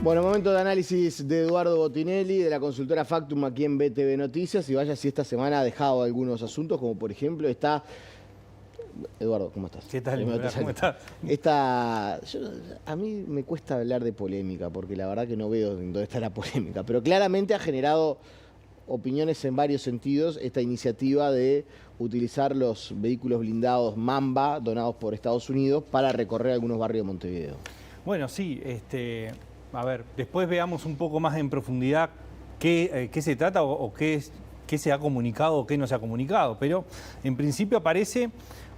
Bueno, momento de análisis de Eduardo Botinelli, de la consultora Factum aquí en BTV Noticias. Y vaya si esta semana ha dejado algunos asuntos, como por ejemplo está... Eduardo, ¿cómo estás? ¿Qué tal, Nicolás? ¿Cómo estás? A mí me cuesta hablar de polémica, porque la verdad que no veo dónde está la polémica, pero claramente ha generado opiniones en varios sentidos esta iniciativa de utilizar los vehículos blindados Mamba, donados por Estados Unidos, para recorrer algunos barrios de Montevideo. Bueno, sí, a ver, después veamos un poco más en profundidad qué se trata o qué se ha comunicado o qué no se ha comunicado, pero en principio aparece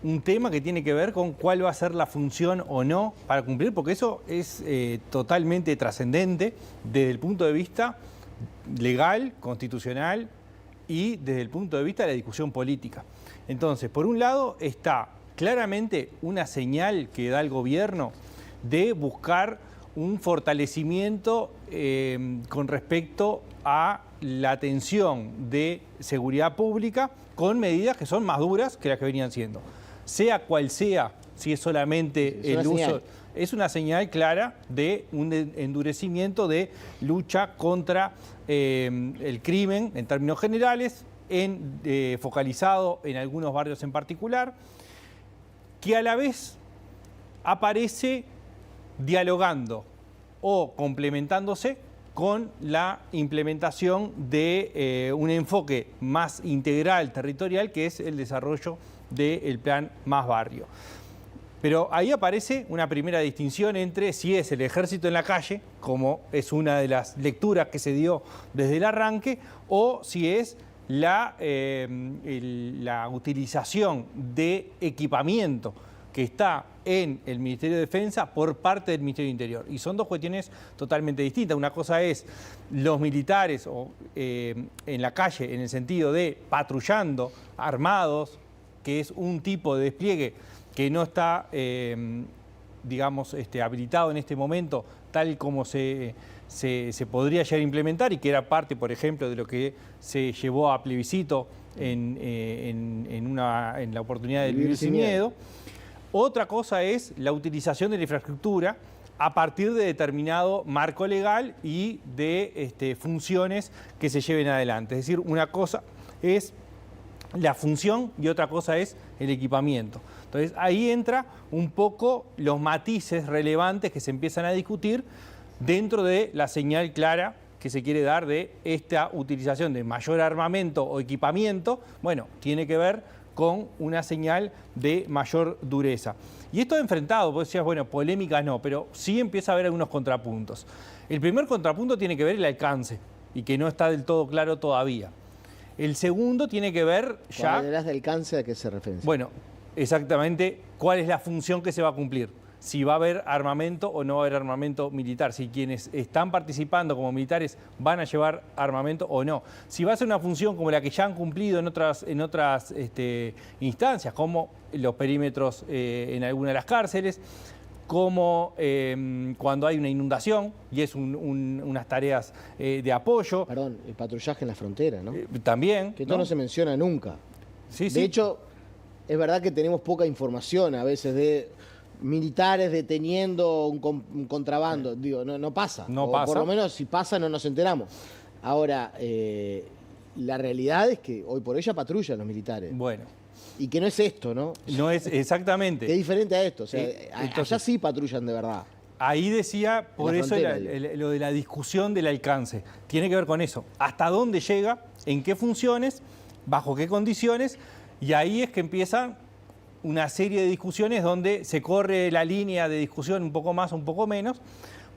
un tema que tiene que ver con cuál va a ser la función o no para cumplir, porque eso es totalmente trascendente desde el punto de vista legal, constitucional y desde el punto de vista de la discusión política. Entonces, por un lado está claramente una señal que da el gobierno de buscar un fortalecimiento con respecto a la atención de seguridad pública con medidas que son más duras que las que venían siendo. Sea cual sea, si es solamente el uso... Es una señal clara de un endurecimiento de lucha contra el crimen en términos generales, focalizado en algunos barrios en particular, que a la vez aparece dialogando o complementándose con la implementación de un enfoque más integral territorial, que es el desarrollo del plan Más Barrio. Pero ahí aparece una primera distinción entre si es el ejército en la calle, como es una de las lecturas que se dio desde el arranque, o si es la utilización de equipamiento que está en el Ministerio de Defensa por parte del Ministerio de Interior. Y son dos cuestiones totalmente distintas. Una cosa es los militares en la calle, en el sentido de patrullando, armados, que es un tipo de despliegue que no está, digamos, habilitado en este momento, tal como se podría llegar a implementar y que era parte, por ejemplo, de lo que se llevó a plebiscito en la oportunidad del Vivir Sin Miedo. Otra cosa es la utilización de la infraestructura a partir de determinado marco legal y de funciones que se lleven adelante. Es decir, una cosa es la función y otra cosa es el equipamiento. Entonces ahí entra un poco los matices relevantes que se empiezan a discutir dentro de la señal clara que se quiere dar de esta utilización de mayor armamento o equipamiento. Bueno, tiene que ver con una señal de mayor dureza. Y esto enfrentado, vos decías, bueno, polémicas no, pero sí empieza a haber algunos contrapuntos. El primer contrapunto tiene que ver el alcance, y que no está del todo claro todavía. El segundo tiene que ver ya... Cuando hablas de alcance, ¿a qué se refiere? Bueno, exactamente cuál es la función que se va a cumplir. Si va a haber armamento o no va a haber armamento militar. Si quienes están participando como militares van a llevar armamento o no. Si va a ser una función como la que ya han cumplido en otras instancias, como los perímetros en alguna de las cárceles, como cuando hay una inundación y es unas tareas de apoyo. Perdón, el patrullaje en la frontera, ¿no? También. Que esto no se menciona nunca. Sí, de hecho, es verdad que tenemos poca información a veces de militares deteniendo un contrabando. Digo, no pasa. No o pasa. Por lo menos si pasa no nos enteramos. Ahora, la realidad es que hoy por hoy ya patrullan los militares. Bueno. Y que no es esto, ¿no? No es exactamente. Que es diferente a esto. O sea, entonces, allá sí patrullan de verdad. Ahí decía, por eso lo de la discusión del alcance. Tiene que ver con eso. ¿Hasta dónde llega? ¿En qué funciones? ¿Bajo qué condiciones? Y ahí es que empiezan una serie de discusiones donde se corre la línea de discusión un poco más, un poco menos,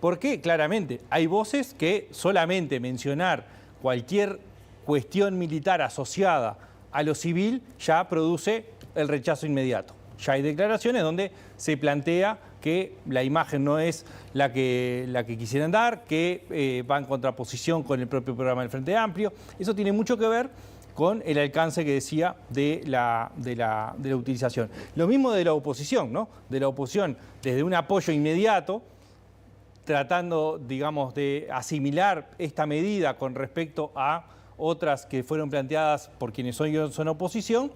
porque claramente hay voces que solamente mencionar cualquier cuestión militar asociada a lo civil ya produce el rechazo inmediato. Ya hay declaraciones donde se plantea que la imagen no es la que quisieran dar, que va en contraposición con el propio programa del Frente Amplio. Eso tiene mucho que ver con el alcance que decía de la utilización. Lo mismo de la oposición, ¿no? De la oposición desde un apoyo inmediato, tratando, digamos, de asimilar esta medida con respecto a otras que fueron planteadas por quienes son oposición,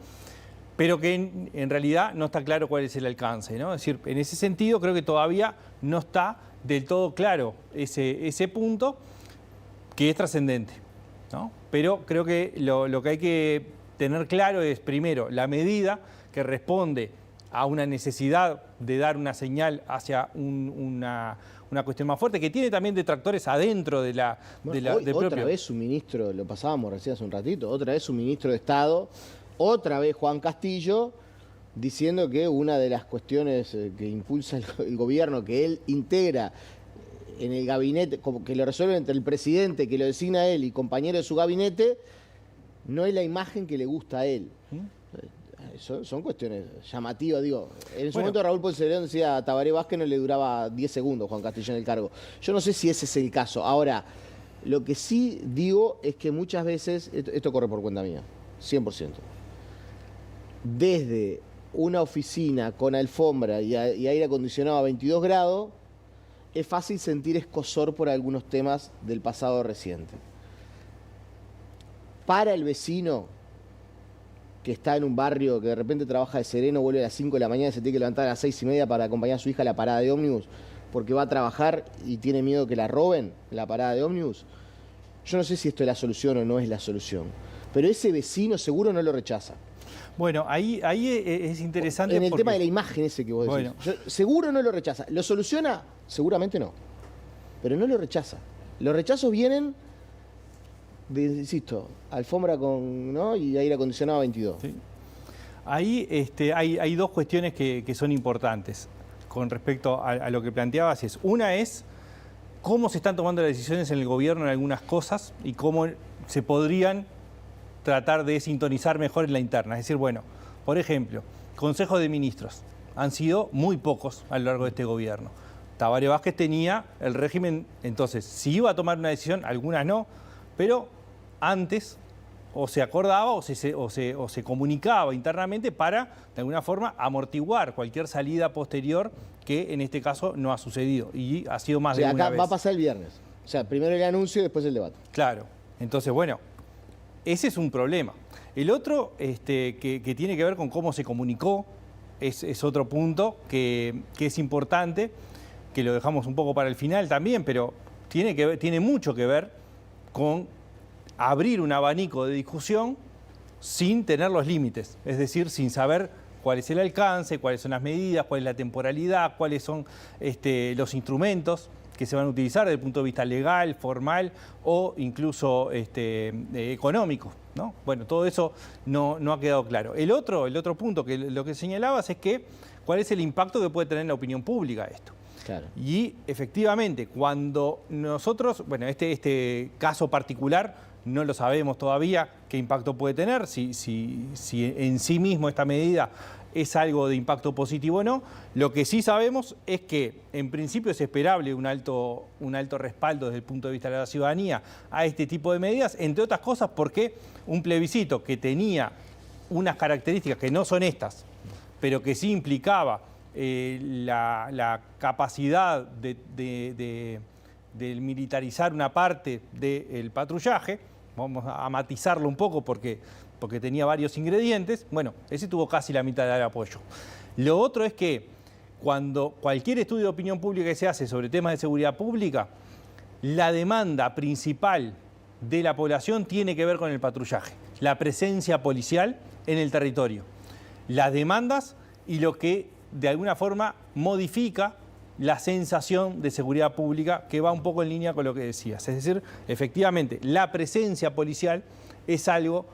pero que en realidad no está claro cuál es el alcance, ¿no? Es decir, en ese sentido creo que todavía no está del todo claro ese punto, que es trascendente, ¿no? Pero creo que lo que hay que tener claro es, primero, la medida que responde a una necesidad de dar una señal hacia una cuestión más fuerte, que tiene también detractores adentro del propio. Otra vez su ministro, lo pasábamos recién hace un ratito, otra vez su ministro de Estado, otra vez Juan Castillo, diciendo que una de las cuestiones que impulsa el gobierno, que él integra en el gabinete, como que lo resuelve entre el presidente, que lo designa él, y compañero de su gabinete, no es la imagen que le gusta a él. Son cuestiones llamativas, digo. En su momento Raúl Ponce de León decía a Tabaré Vázquez no le duraba 10 segundos Juan Castillo en el cargo. Yo no sé si ese es el caso. Ahora, lo que sí digo es que muchas veces, esto corre por cuenta mía, 100%. Desde una oficina con alfombra y aire acondicionado a 22 grados, es fácil sentir escozor por algunos temas del pasado reciente. Para el vecino que está en un barrio, que de repente trabaja de sereno, vuelve a las 5 de la mañana y se tiene que levantar a las 6:30 para acompañar a su hija a la parada de ómnibus porque va a trabajar y tiene miedo que la roben la parada de ómnibus. Yo no sé si esto es la solución o no es la solución, pero ese vecino seguro no lo rechaza. Bueno, ahí es interesante. En el tema de la imagen ese que vos decís. Bueno. Seguro no lo rechaza. ¿Lo soluciona? Seguramente no. Pero no lo rechaza. Los rechazos vienen insisto, alfombra ¿no? y aire acondicionado a 22. Sí. Ahí hay dos cuestiones que son importantes con respecto a lo que planteabas. Una es cómo se están tomando las decisiones en el gobierno en algunas cosas y cómo se podrían tratar de sintonizar mejor en la interna. Es decir, bueno, por ejemplo, consejos de ministros han sido muy pocos a lo largo de este gobierno. Tabaré Vázquez tenía el régimen, entonces, si iba a tomar una decisión, algunas no, pero antes o se acordaba o se comunicaba internamente para, de alguna forma, amortiguar cualquier salida posterior que en este caso no ha sucedido y ha sido más de una acá vez. Va a pasar el viernes. O sea, primero el anuncio y después el debate. Claro. Entonces, bueno, ese es un problema. El otro que tiene que ver con cómo se comunicó es otro punto que es importante, que lo dejamos un poco para el final también, pero tiene mucho que ver con abrir un abanico de discusión sin tener los límites, es decir, sin saber cuál es el alcance, cuáles son las medidas, cuál es la temporalidad, cuáles son los instrumentos que se van a utilizar desde el punto de vista legal, formal o incluso económico, ¿no? Bueno, todo eso no ha quedado claro. El otro punto, que lo que señalabas, es que cuál es el impacto que puede tener en la opinión pública esto. Claro. Y efectivamente, cuando nosotros, bueno, este caso particular no lo sabemos todavía qué impacto puede tener, si en sí mismo esta medida es algo de impacto positivo o no. Lo que sí sabemos es que en principio es esperable un alto respaldo desde el punto de vista de la ciudadanía a este tipo de medidas, entre otras cosas porque un plebiscito que tenía unas características que no son estas, pero que sí implicaba la capacidad de militarizar una parte del patrullaje, vamos a matizarlo un poco porque tenía varios ingredientes, bueno, ese tuvo casi la mitad del apoyo. Lo otro es que cuando cualquier estudio de opinión pública que se hace sobre temas de seguridad pública, la demanda principal de la población tiene que ver con el patrullaje, la presencia policial en el territorio, las demandas y lo que de alguna forma modifica la sensación de seguridad pública, que va un poco en línea con lo que decías. Es decir, efectivamente, la presencia policial es algo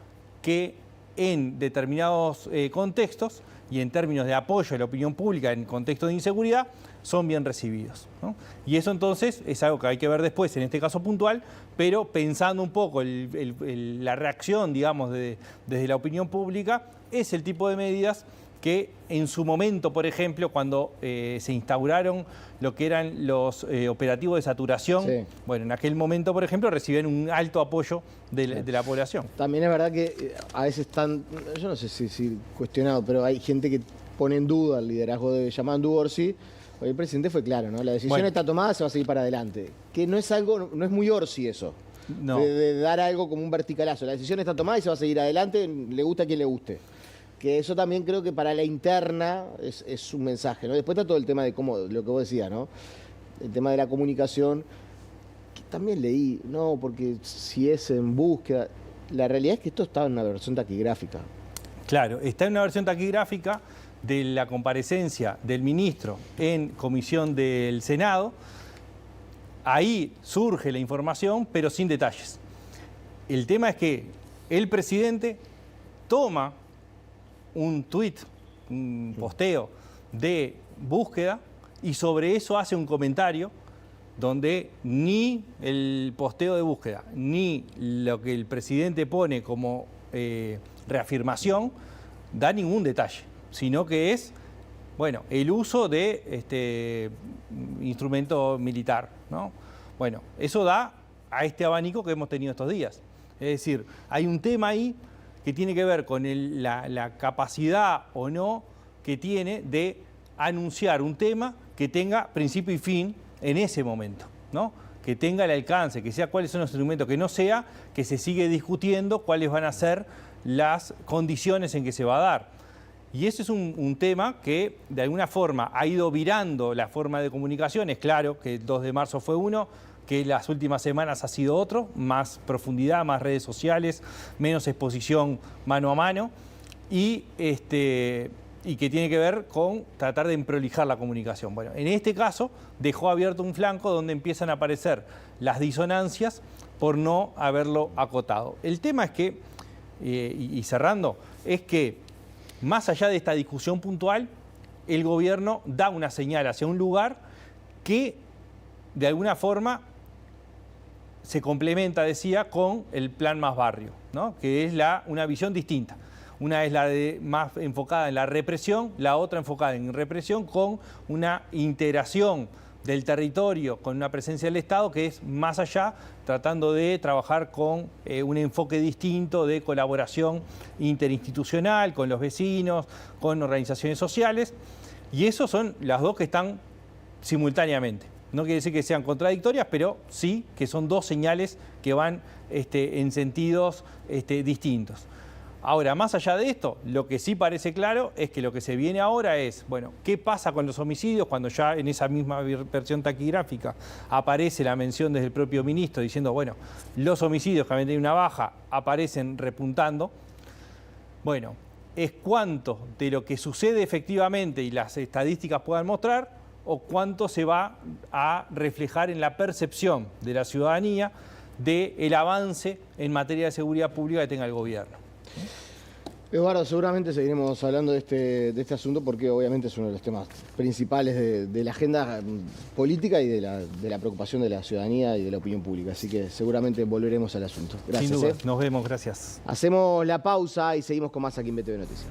que en determinados contextos y en términos de apoyo a la opinión pública en contextos de inseguridad son bien recibidos, ¿no? Y eso entonces es algo que hay que ver después, en este caso puntual, pero pensando un poco la reacción, digamos, desde la opinión pública, es el tipo de medidas que en su momento, por ejemplo, cuando se instauraron lo que eran los operativos de saturación, sí. Bueno, en aquel momento, por ejemplo, recibían un alto apoyo de la población. También es verdad que a veces están, yo no sé si cuestionado, pero hay gente que pone en duda el liderazgo de Yamandu Orsi. El presidente fue claro, ¿no? La decisión está tomada, se va a seguir para adelante. Que no es no es muy Orsi eso. No. De dar algo como un verticalazo. La decisión está tomada y se va a seguir adelante, le gusta a quien le guste. Que eso también creo que para la interna es un mensaje, ¿no? Después está todo el tema de cómo, lo que vos decías, ¿no? el tema de la comunicación, que también leí, no, porque si es en búsqueda, la realidad es que esto estaba en una versión taquigráfica. Claro, está en una versión taquigráfica de la comparecencia del ministro en comisión del Senado. Ahí surge la información, pero sin detalles. El tema es que el presidente toma un tuit, un posteo de búsqueda y sobre eso hace un comentario donde ni el posteo de búsqueda ni lo que el presidente pone como reafirmación da ningún detalle, sino que es, bueno, el uso de instrumento militar, ¿no? Bueno, eso da a este abanico que hemos tenido estos días. Es decir, hay un tema ahí que tiene que ver con la capacidad o no que tiene de anunciar un tema que tenga principio y fin en ese momento, ¿no? Que tenga el alcance, que sea cuáles son los instrumentos, que no sea que se sigue discutiendo cuáles van a ser las condiciones en que se va a dar. Y ese es un tema que de alguna forma ha ido virando la forma de comunicación. Es claro que el 2 de marzo fue uno, que las últimas semanas ha sido otro, más profundidad, más redes sociales, menos exposición mano a mano y que tiene que ver con tratar de emprolijar la comunicación. Bueno, en este caso dejó abierto un flanco donde empiezan a aparecer las disonancias por no haberlo acotado. El tema es que, y cerrando, es que más allá de esta discusión puntual, el gobierno da una señal hacia un lugar que de alguna forma se complementa, decía, con el plan Más Barrio, ¿no? Que es una visión distinta. Una es la más enfocada en la represión, la otra enfocada en represión con una integración del territorio, con una presencia del Estado que es más allá, tratando de trabajar con un enfoque distinto de colaboración interinstitucional, con los vecinos, con organizaciones sociales. Y esos son las dos que están simultáneamente. No quiere decir que sean contradictorias, pero sí que son dos señales que van en sentidos distintos. Ahora, más allá de esto, lo que sí parece claro es que lo que se viene ahora es, bueno, ¿qué pasa con los homicidios? Cuando ya en esa misma versión taquigráfica aparece la mención desde el propio ministro diciendo, bueno, los homicidios que habían tenido una baja aparecen repuntando. Bueno, es cuánto de lo que sucede efectivamente y las estadísticas puedan mostrar o cuánto se va a reflejar en la percepción de la ciudadanía del avance en materia de seguridad pública que tenga el gobierno. Eduardo, seguramente seguiremos hablando de este asunto porque obviamente es uno de los temas principales de la agenda política y de la preocupación de la ciudadanía y de la opinión pública. Así que seguramente volveremos al asunto. Gracias. Sin duda. Nos vemos, gracias. Hacemos la pausa y seguimos con más aquí en BTV Noticias.